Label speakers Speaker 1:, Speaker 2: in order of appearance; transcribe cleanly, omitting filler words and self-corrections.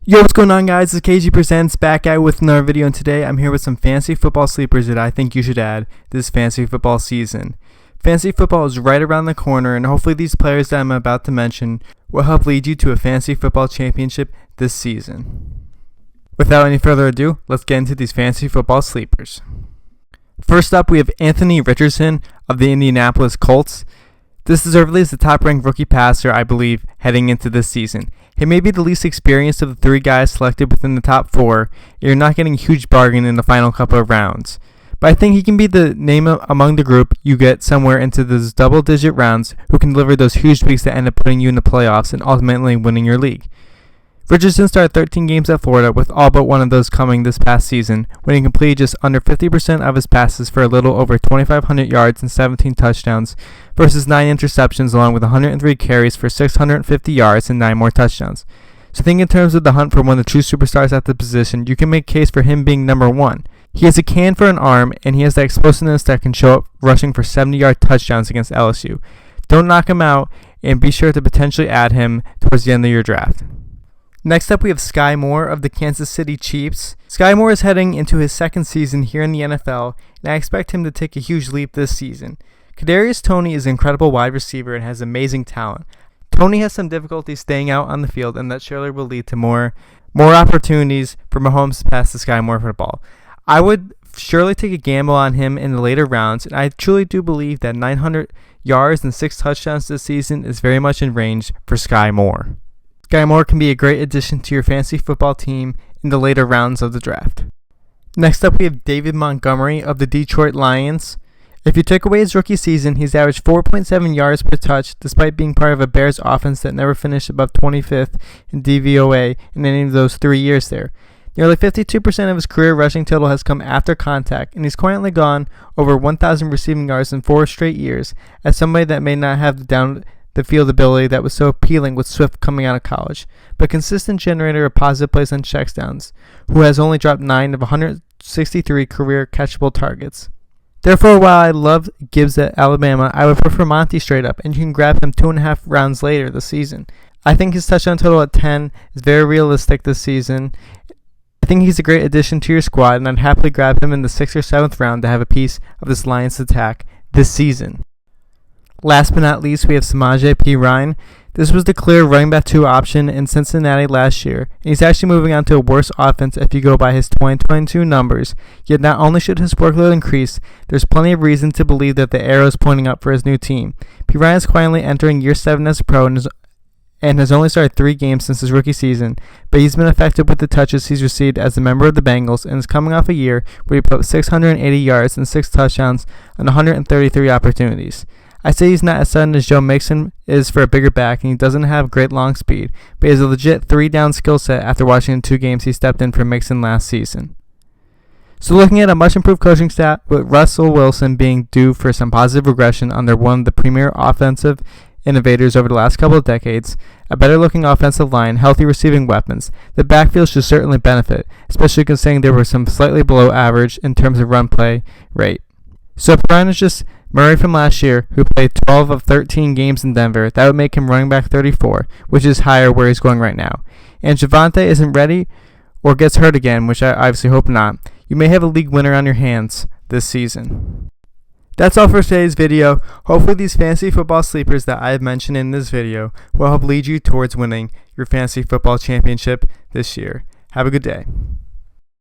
Speaker 1: Yo, what's going on, guys? It's KG Presents back at with another video, and today I'm here with some fantasy football sleepers that I think you should add this fantasy football season. Fantasy football is right around the corner, and hopefully these players that I'm about to mention will help lead you to a fantasy football championship this season. Without any further ado, let's get into these fantasy football sleepers. First up, we have Anthony Richardson of the Indianapolis Colts. This deservedly is the top-ranked rookie passer, I believe, heading into this season. He may be the least experienced of the three guys selected within the top four, and you're not getting a huge bargain in the final couple of rounds. But I think he can be the name among the group you get somewhere into those double-digit rounds who can deliver those huge weeks that end up putting you in the playoffs and ultimately winning your league. Richardson started 13 games at Florida, with all but one of those coming this past season, when he completed just under 50% of his passes for a little over 2,500 yards and 17 touchdowns, versus 9 interceptions along with 103 carries for 650 yards and 9 more touchdowns. So I think in terms of the hunt for one of the true superstars at the position, you can make a case for him being number one. He has a can for an arm, and he has that explosiveness that can show up rushing for 70-yard touchdowns against LSU. Don't knock him out, and be sure to potentially add him towards the end of your draft. Next up, we have Sky Moore of the Kansas City Chiefs. Sky Moore is heading into his second season here in the NFL, and I expect him to take a huge leap this season. Kadarius Toney is an incredible wide receiver and has amazing talent. Toney has some difficulty staying out on the field, and that surely will lead to more opportunities for Mahomes to pass to Sky Moore for the ball. I would surely take a gamble on him in the later rounds, and I truly do believe that 900 yards and 6 touchdowns this season is very much in range for Sky Moore. Sky Moore can be a great addition to your fantasy football team in the later rounds of the draft. Next up, we have David Montgomery of the Detroit Lions. If you take away his rookie season, he's averaged 4.7 yards per touch, despite being part of a Bears offense that never finished above 25th in DVOA in any of those 3 years there. Nearly 52% of his career rushing total has come after contact, and he's currently gone over 1,000 receiving yards in 4 straight years, as somebody that may not have the field ability that was so appealing with Swift coming out of college, but consistent generator of positive plays on checkdowns, who has only dropped 9 of 163 career catchable targets. Therefore, while I love Gibbs at Alabama, I would prefer Monty straight up, and you can grab him 2.5 rounds later this season. I think his touchdown total at 10 is very realistic this season. I think he's a great addition to your squad, and I'd happily grab him in the 6th or 7th round to have a piece of this Lions attack this season. Last but not least, we have Samaje Perine. This was the clear running back 2 option in Cincinnati last year, and he's actually moving on to a worse offense if you go by his 2022 numbers. Yet not only should his workload increase, there's plenty of reason to believe that the arrow is pointing up for his new team. Perine is quietly entering year 7 as a pro and has only started 3 games since his rookie season, but he's been effective with the touches he's received as a member of the Bengals and is coming off a year where he put up 680 yards and 6 touchdowns on 133 opportunities. I say he's not as sudden as Joe Mixon is for a bigger back, and he doesn't have great long speed, but he has a legit 3-down skill set after watching the 2 games he stepped in for Mixon last season. So looking at a much improved coaching staff, with Russell Wilson being due for some positive regression under one of the premier offensive innovators over the last couple of decades, a better looking offensive line, healthy receiving weapons, the backfield should certainly benefit, especially considering there were some slightly below average in terms of run play rate. So Perine is just Murray from last year, who played 12 of 13 games in Denver. That would make him running back 34, which is higher where he's going right now. And Javonte isn't ready or gets hurt again, which I obviously hope not. You may have a league winner on your hands this season. That's all for today's video. Hopefully these fantasy football sleepers that I have mentioned in this video will help lead you towards winning your fantasy football championship this year. Have a good day.